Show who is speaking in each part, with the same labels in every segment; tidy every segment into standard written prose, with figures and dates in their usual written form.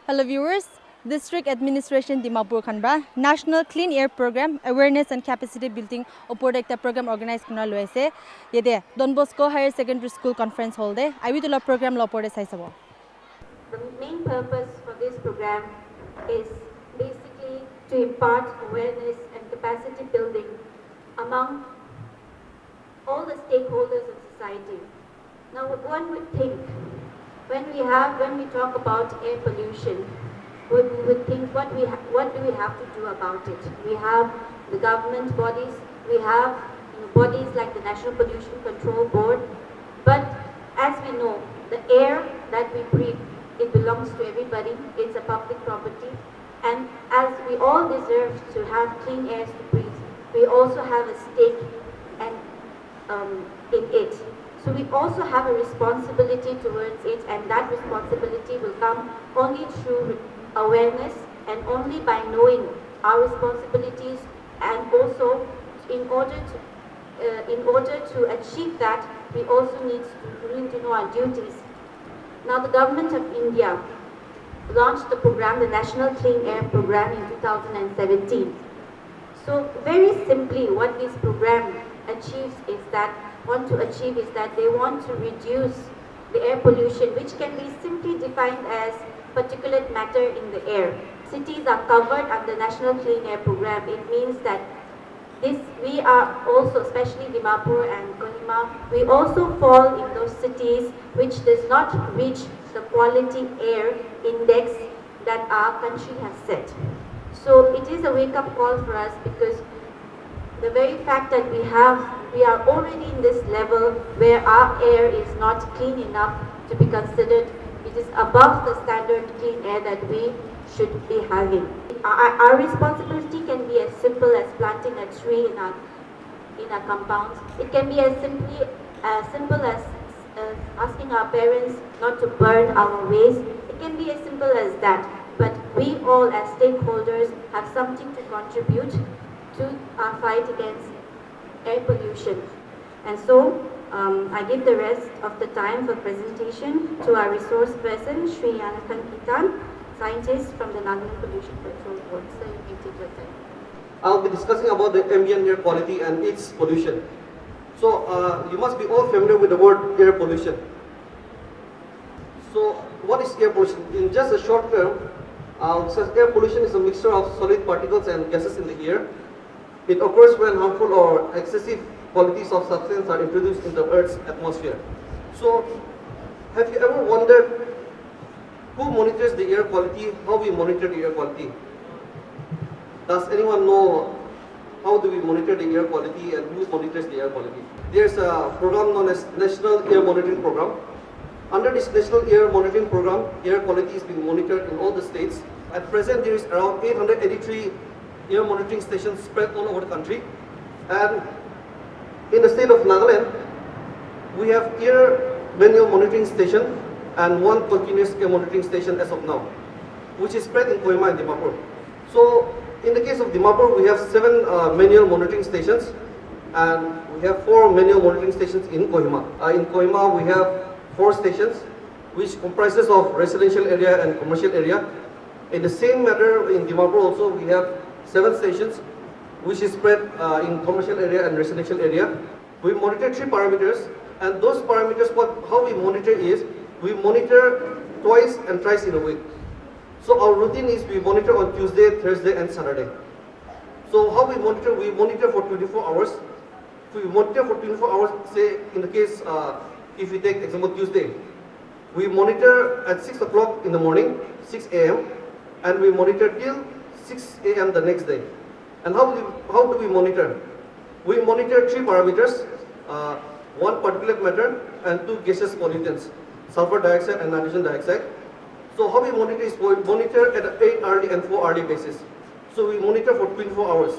Speaker 1: Hello viewers, District Administration Dimapur Khanba National Clean Air Program Awareness and Capacity Building upor ekta program organize kuna loise yede Don Bosco Higher Secondary School Conference Hall de aibitula program lopor de sai sabo.
Speaker 2: The main purpose for this program is basically to impart awareness and capacity building among all the stakeholders of society. Now one would think when we talk about air pollution, we would think what do we have to do about it? We have the government bodies, we have bodies like the National Pollution Control Board, but as we know, the air that we breathe, it belongs to everybody, it's a public property, and as we all deserve to have clean air to breathe, we also have a stake in it. So we also have a responsibility towards it, and that responsibility will come only through awareness and only by knowing our responsibilities, and also in order to achieve that, we also need to know our duties. Now the government of India launched the program, the National Clean Air Program in 2017. So very simply what this program want to achieve is that they want to reduce the air pollution, which can be simply defined as particulate matter in the air. Cities are covered under National Clean Air Program. It means that we are also, especially Dimapur and Kohima, we also fall in those cities which does not reach the quality air index that our country has set. So it is a wake-up call for us, because the very fact that we are already in this level where our air is not clean enough to be considered, it is above the standard clean air that we should be having. Our responsibility can be as simple as planting a tree in our compounds. It can be as simple as asking our parents not to burn our waste. It can be as simple as that. But we all as stakeholders have something to contribute to our fight against air pollution. And so I give the rest of the time for presentation to our resource person, Sri Yanathung Kithan, scientist from the Nagaland Pollution Control Board. So you can take your time.
Speaker 3: I'll be discussing about the ambient air quality and its pollution. So you must be all familiar with the word air pollution. So what is air pollution? In just a short term, air pollution is a mixture of solid particles and gases in the air. It occurs when harmful or excessive qualities of substance are introduced into the Earth's atmosphere. So, have you ever wondered who monitors the air quality, how we monitor the air quality? Does anyone know how do we monitor the air quality and who monitors the air quality? There's a program known as National Air Monitoring Program. Under this National Air Monitoring Program, air quality is being monitored in all the states. At present, there is around 883 air monitoring stations spread all over the country, and in the state of Nagaland, we have air manual monitoring station and one continuous air monitoring station as of now, which is spread in Kohima and Dimapur. So in the case of Dimapur, we have 7 manual monitoring stations, and we have 4 manual monitoring stations in Kohima. In Kohima, we have 4 stations, which comprises of residential area and commercial area. In the same manner, in Dimapur also, we have 7 stations, which is spread in commercial area and residential area. We monitor 3 parameters, and those parameters, how we monitor is, we monitor twice and thrice in a week. So our routine is we monitor on Tuesday, Thursday and Saturday. So how we monitor for 24 hours. If we monitor for 24 hours, say in the case, if we take example Tuesday, we monitor at 6 o'clock in the morning, 6 a.m. and we monitor till 6 a.m. the next day. And how do we monitor? We monitor 3 parameters, 1 particulate matter and 2 gaseous pollutants, sulfur dioxide and nitrogen dioxide. So how we monitor is we monitor at an 8 hourly and 4 hourly basis. So we monitor for 24 hours.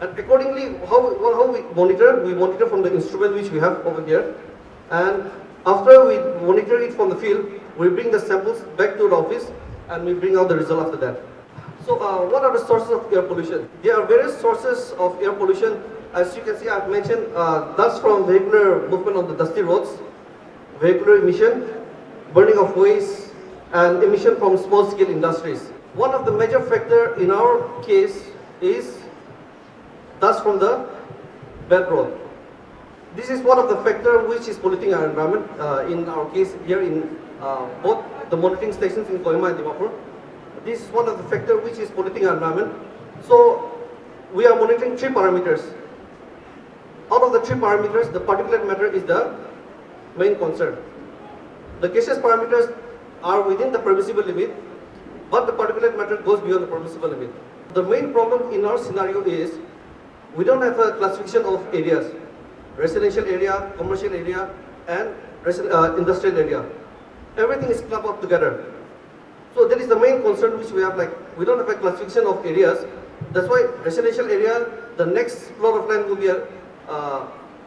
Speaker 3: And accordingly, how we monitor from the instrument which we have over here. And after we monitor it from the field, we bring the samples back to the office and we bring out the result after that. So what are the sources of air pollution? There are various sources of air pollution. As you can see, I've mentioned dust from vehicular movement on the dusty roads, vehicular emission, burning of waste, and emission from small-scale industries. One of the major factor in our case is dust from the belt road. This is one of the factor which is polluting our environment. In our case here in both the monitoring stations in Kohima and Dimapur, this is one of the factor which is polluting our environment. So we are monitoring 3 parameters. Out of the 3 parameters, the particulate matter is the main concern. The gaseous parameters are within the permissible limit, but the particulate matter goes beyond the permissible limit. The main problem in our scenario is we don't have a classification of areas: residential area, commercial area, and industrial area. Everything is clubbed up together. So that is the main concern which we have. Like, we don't have a classification of areas. That's why residential area, the next plot of land will be a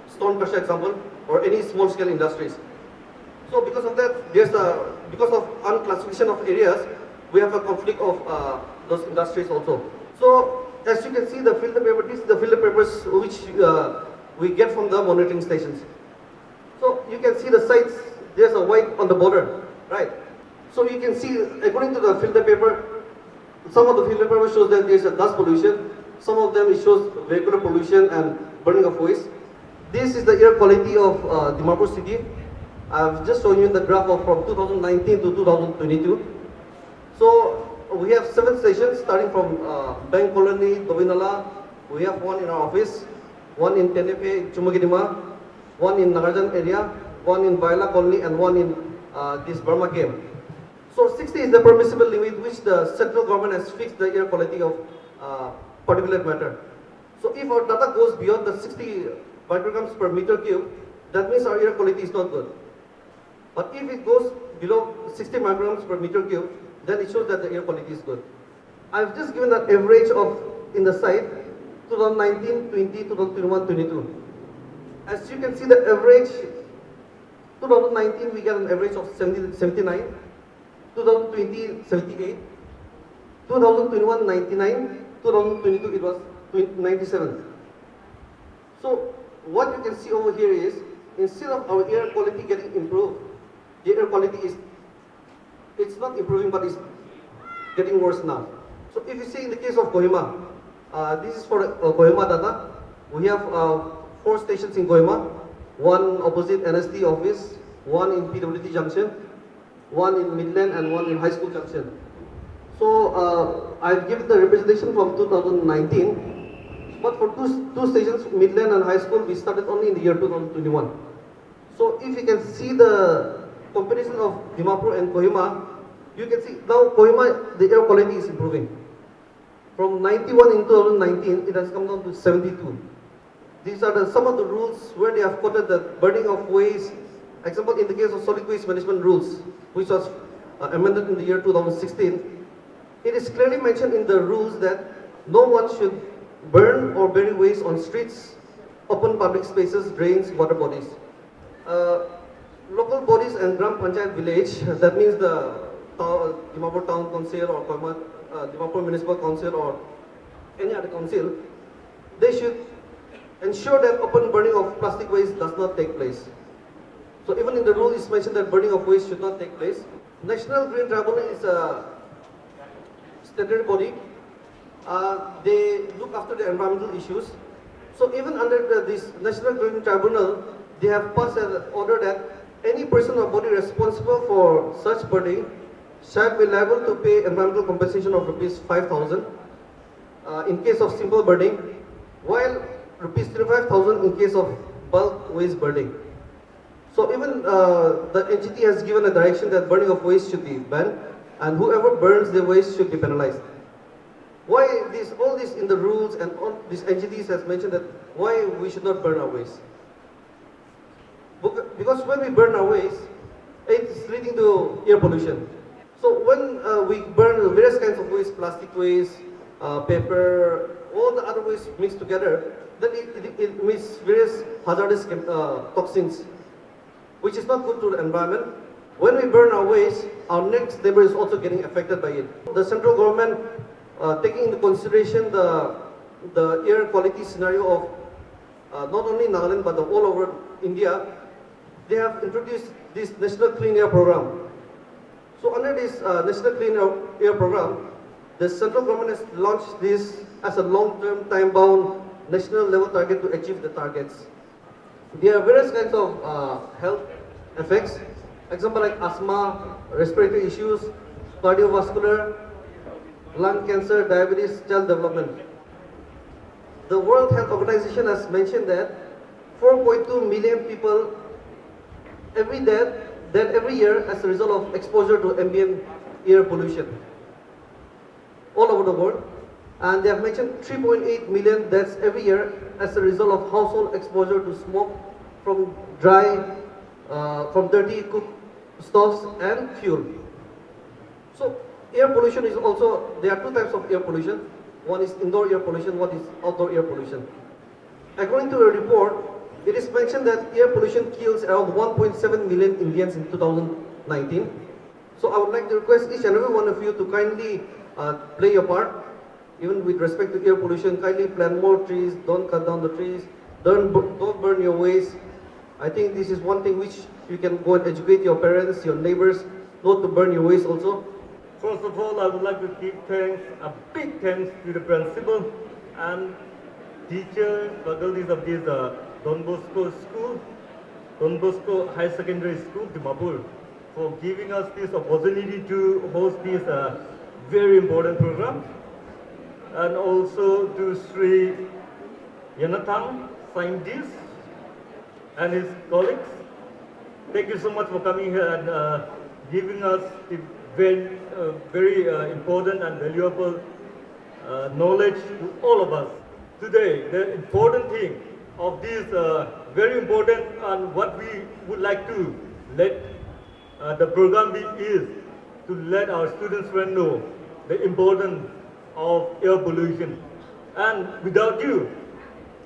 Speaker 3: stone crusher example, or any small scale industries. So because of that, because of unclassification of areas, we have a conflict of those industries also. So as you can see, the filter paper, this is the filter papers which we get from the monitoring stations. So you can see the sites, there's a white on the border, right? So you can see, according to the filter paper, some of the filter paper shows that there's a dust pollution, some of them it shows vehicular pollution and burning of waste. This is the air quality of Dimapur city. I've just shown you in the graph of from 2019 to 2022. So we have 7 stations starting from Bank Colony, Dovinala. We have one in our office, one in Tenepe, Chumagidima, one in Nagaland area, one in Baila Colony, and one in this Burma camp. So 60 is the permissible limit which the central government has fixed the air quality of particulate matter. So if our data goes beyond the 60 micrograms per meter cube, that means our air quality is not good. But if it goes below 60 micrograms per meter cube, then it shows that the air quality is good. I've just given an average of, in the site, 2019, 20, 2021, 22. As you can see, the average, 2019 we get an average of 79, 2020, 78, 2021, 99, 2022 it was 97. So what you can see over here is, instead of our air quality getting improved, the air quality is, it's not improving, but it's getting worse now. So if you see in the case of Kohima, this is for Kohima data. We have 4 stations in Kohima, one opposite NST office, one in PWT junction, one in Midland, and one in High School junction. So I've given the representation from 2019, but for two stations, Midland and High School, we started only in the year 2021. So if you can see the comparison of Dimapur and Kohima, you can see now Kohima, the air quality is improving. From 91 in 2019, it has come down to 72. These are some of the rules where they have quoted the burning of waste. Example, in the case of solid waste management rules, which was amended in the year 2016, it is clearly mentioned in the rules that no one should burn or bury waste on streets, open public spaces, drains, water bodies. Local bodies and Gram Panchayat village, that means the Dimapur Town Council or Dimapur Municipal Council or any other council, they should ensure that open burning of plastic waste does not take place. So even in the rule it's mentioned that burning of waste should not take place. National Green Tribunal is a statutory body. They look after the environmental issues. So even under this National Green Tribunal, they have passed an order that any person or body responsible for such burning shall be liable to pay environmental compensation of rupees 5,000 in case of simple burning, while rupees 35,000 in case of bulk waste burning. So even the entity has given a direction that burning of waste should be banned, and whoever burns the waste should be penalized. Why all this in the rules and all these entities has mentioned that why we should not burn our waste? Because when we burn our waste, it's leading to air pollution. So when we burn various kinds of waste, plastic waste, paper, all the other waste mixed together, then it emits various hazardous toxins, which is not good to the environment. When we burn our waste, our next neighbor is also getting affected by it. The central government, taking into consideration the air quality scenario of not only Nagaland but all over India, they have introduced this National Clean Air Program. So under this National Clean Air Program, the central government has launched this as a long-term, time-bound national level target to achieve the targets. There are various kinds of health effects, example like asthma, respiratory issues, cardiovascular, lung cancer, diabetes, child development. The World Health Organization has mentioned that 4.2 million people every year as a result of exposure to ambient air pollution all over the world. And they have mentioned 3.8 million deaths every year as a result of household exposure to smoke from from dirty cook stoves and fuel. So air pollution is also, there are two types of air pollution. One is indoor air pollution, one is outdoor air pollution. According to a report, it is mentioned that air pollution kills around 1.7 million Indians in 2019. So I would like to request each and every one of you to kindly play your part. Even with respect to air pollution, kindly plant more trees, don't cut down the trees, don't burn your waste. I think this is one thing which you can go and educate your parents, your neighbors, not to burn your waste also.
Speaker 4: First of all, I would like to give thanks, a big thanks to the principal and teachers, faculties of this Don Bosco School, Don Bosco High Secondary School, Dimapur, for giving us this opportunity to host this very important program. And also to Sri Yanathung, scientist, and his colleagues. Thank you so much for coming here and giving us the very important and valuable knowledge to all of us. Today, the important thing of this very important and what we would like to let the program be is to let our students know the importance of air pollution. And without you,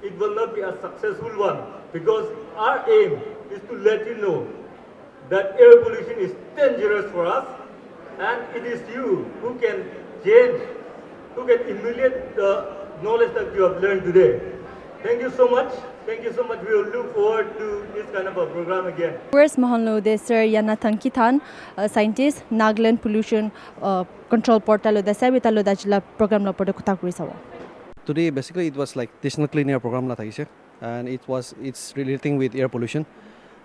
Speaker 4: it will not be a successful one, because our aim is to let you know that air pollution is dangerous for us, and it is you who can change, who can emulate the knowledge that you have learned today. Thank you so much. Thank you so much. We will look forward to this kind of a program again.
Speaker 1: First, Mahanlo de Sir Yanathung Kithan, scientist, Nagaland pollution control portal the Sabitalo Dajla program la porta kutakurisawa.
Speaker 5: Today, basically, it was like National Clean Air Program, and it's relating with air pollution.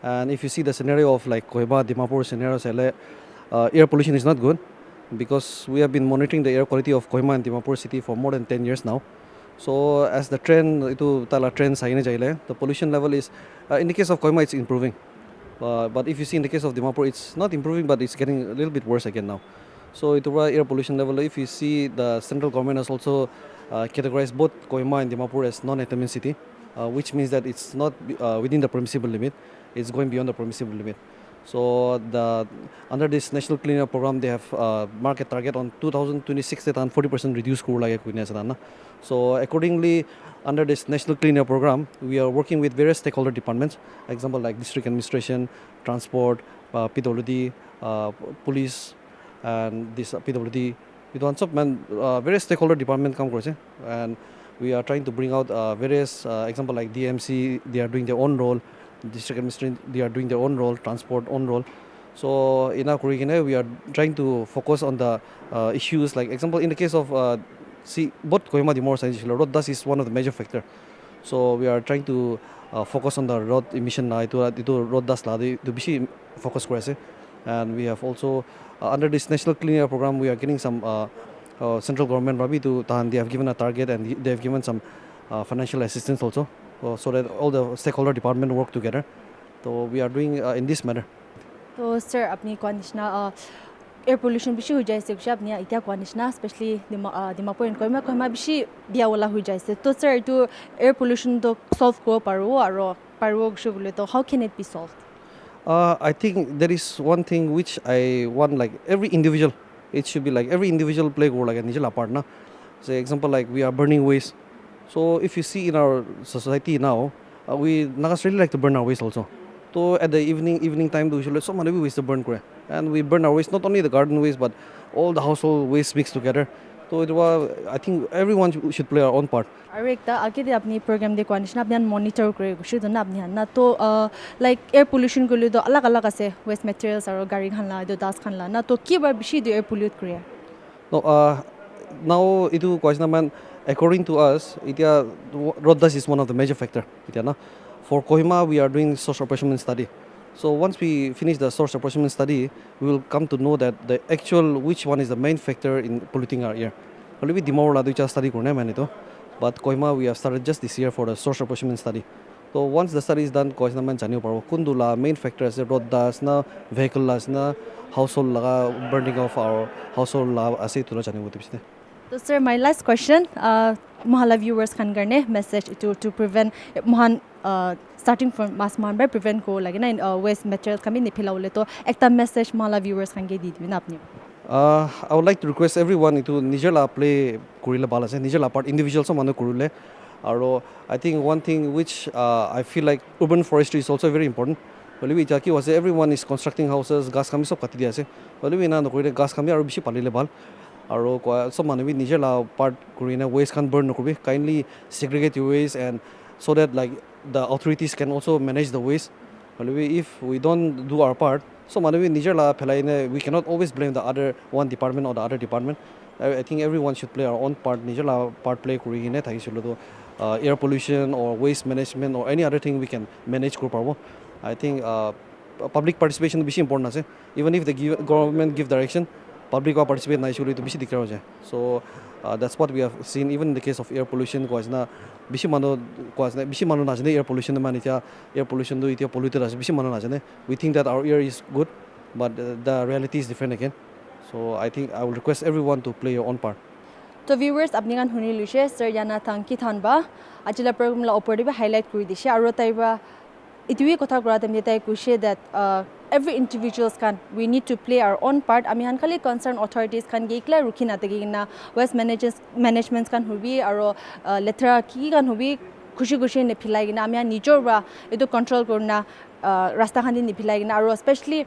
Speaker 5: And if you see the scenario of like Kohima, Dimapur scenarios, air pollution is not good, because we have been monitoring the air quality of Kohima and Dimapur city for more than 10 years now. So as the trend, the pollution level is, in the case of Kohima, it's improving. But if you see in the case of Dimapur, it's not improving, but it's getting a little bit worse again now. So it air pollution level, if you see, the central government has also categorized both Kohima and Dimapur as non-attainment city, which means that it's not within the permissible limit, it's going beyond the permissible limit. So under this National Clean Air Program, they have market target on 2026 that 40% reduced crew. So accordingly, under this National Clean Air Program, we are working with various stakeholder departments, example like district administration, transport, PWD, police, and this PWD. With one various stakeholder departments come across, and we are trying to bring out various example like DMC, they are doing their own role, district administration, they are doing their own role, transport own role. So in our curriculum, we are trying to focus on the issues, like example in the case of both Kohima Dimapur and road dust is one of the major factor. So we are trying to focus on the road emission road dust to focus kore. And we have also under this National Clean Air Program, we are getting some central government they have given a target, and they have given some financial assistance also, so that all the stakeholder department work together. So we are doing in this manner.
Speaker 1: So sir, apni conditioner air pollution bishi ho jaise kuch apni itia conditioner, especially Dimapur and Kohima bishi biawala ho jaise. To sir, to air pollution to solve ko paro bole to how can it be solved?
Speaker 5: I think there is one thing which I want, like every individual, it should be like every individual play role like a nijal part na. Say example like we are burning waste. So if you see in our society now, we Nagas really like to burn our waste also. So at the evening time, we should let so many waste to burn, and we burn our waste, not only the garden waste but all the household waste mixed together. So it was, I think everyone should play our own part.
Speaker 1: আৰু একটা আগে দিয়ে আপনি programme দিয়ে কোয়ানিশন আপনি monitor করে গুছি তো না আপনি না তো লাইক এয়ার পলিউশন গুলো তো আলাদা আলাদা আছে ওয়েস্ট ম্যাটেরিয়ালস আর গাড়ি খানলা তো দাস খানলা না তো কি বার বেশি দিয়ে এয়ার পলিউট করে
Speaker 5: No, now itu question man according to us itia road dust is one of the major factor itia na for Kohima we are doing source apportionment study. So once we finish the source apportionment study we will come to know that the actual which one is the main factor in polluting our air. Only we Dimapur la duita study korna man ito, but Kohima we have started just this year for the source apportionment study. So once the study is done question man janiyo paro kundula main factor is road dust na vehicle dust na household laga burning of our household la ase tula janibo tibiste.
Speaker 1: So sir, my last question, Mahala viewers can garne message to prevent Mohan starting from mass man by prevent ko lagi na waste material kami ni philawle to ekta message Mahala viewers kan ge di din apni.
Speaker 5: I would like to request everyone to nijer la play kurila bala ase nijer la part individual so manu kurule aro I think one thing which I feel like urban forestry is also very important. Well we jaki was everyone is constructing houses gas kami sob kati dia ase well we na no koile gas kami aro bishi palile bal aro sob manu bi nijer la part kurina waste kan burn no kurbi kindly segregate your waste and so that like the authorities can also manage the waste. Well if we don't do our part so manu bi nijer la phelaine we cannot always blame the other one department or the other department. I think everyone should play our own part nijer la part play kuri hine thakisilo to air pollution or waste management or any other thing we can manage kor parbo. I think public participation is very important. Even if the government give direction, public will participate na issue to bishi dikra hoja. So that's what we have seen even in the case of air pollution ko asna bishi mano na jane air pollution man itia air pollution do itia polluted as bishi mano na jane. We think that our air is good but the reality is different again. So I think I will request everyone to play your own part.
Speaker 1: So viewers apni kan huni luise sir Yanathung Kithan ba ajila program la opor diba highlight kuri dishe aro taiba itui kotha kora temni tai kushe that every individuals can we need to play our own part ami han khali concerned authorities can geikla rukhina tegina waste management kan hubi aro letra ki kan hubi khushi ne philai gina ami nijor ba eto control korna rasta khandi ni philai gina aro especially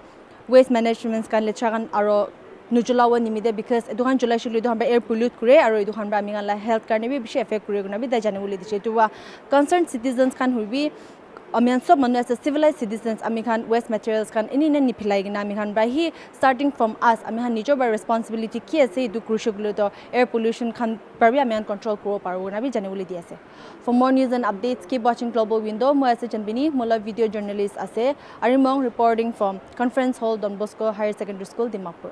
Speaker 1: waste management kan letra kan aro nujulawa nimide because eduhan julai shulu eduhan ba air pollute kure aro eduhan ba ami la health karne bi bishi affect kure guna bi da jane boli diche to concerned citizens kan hubi Amian sob manu as a civilized citizens amikhan waste materials kan ini ni philai gina amikhan by he starting from us amikhan nijo by responsibility ki ase du crucial to air pollution kan parbi amian control kro paru na bi jane boli di ase. For more news and updates keep watching Global Window. Mo ase Janbini mola video journalist ase Arimong reporting from Conference Hall Don Bosco Higher Secondary School Dimapur.